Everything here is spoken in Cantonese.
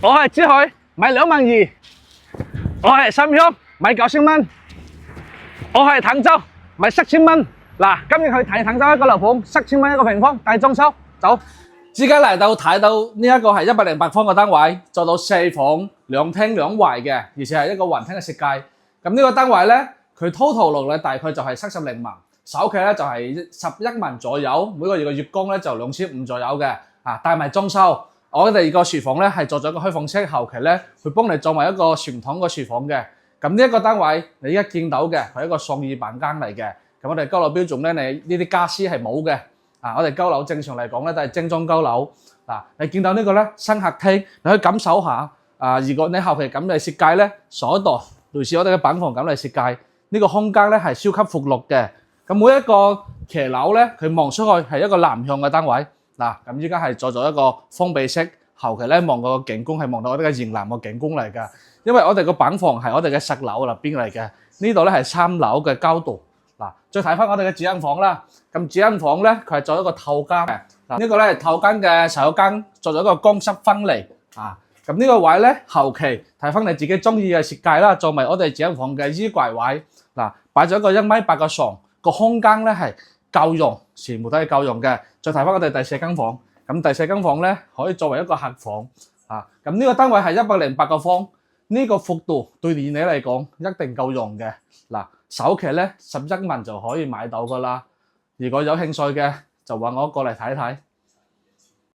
我係珠海，買22000；我係深鄉，買9千蚊；我係滕州，買7000蚊。嗱，今日去睇滕州一個樓盤，7000蚊一個平方，大裝修，走。而家嚟到睇到呢一個係108方嘅單位，做到4房2廳2衛嘅，而且係一個雲廳嘅設計。咁呢個單位咧，佢 total 落嚟大概就係30萬，首期咧就係11萬左右，每個月嘅月供咧就2500左右嘅，帶埋裝修。我哋個廚房咧係做咗一個開放式，後期咧會幫你做埋一個傳統嘅廚房嘅。咁呢一個單位你而家見到嘅係一個創意板間嚟嘅。咁我哋交樓標準咧，你呢啲家私係冇嘅。我哋交樓正常嚟講咧都係精裝交樓。你見到呢個咧新客廳，你可以感受下。如果你後期咁嚟設計咧，所度類似我哋嘅板房咁嚟設計，呢個空間咧係超級闊落嘅。咁每一個騎樓咧，佢望出去係一個南向嘅單位。咁依家係做咗一個封閉式，後期咧望個景觀係望到我哋嘅迎南嘅景觀嚟㗎。因為我哋個板房係我哋嘅實樓入邊嚟嘅，呢度咧係3樓嘅高度。再睇翻我哋嘅主人房啦，咁主人房咧佢係做一個透間嘅，呢個咧係透間嘅洗手間，做咗一個乾濕分離。咁呢個位咧後期睇翻你自己中意嘅設計啦，做埋我哋主人房嘅衣櫃位，擺咗一個1.8米嘅床，個空間咧係夠用，全部都係夠用嘅。再睇翻我哋第4間房，咁第4間房咧可以作為一個客房。咁呢個單位係108個方，呢個幅度對年你嚟講一定夠用嘅。首期咧11萬就可以買到噶啦。如果有興趣嘅就揾我過嚟睇睇。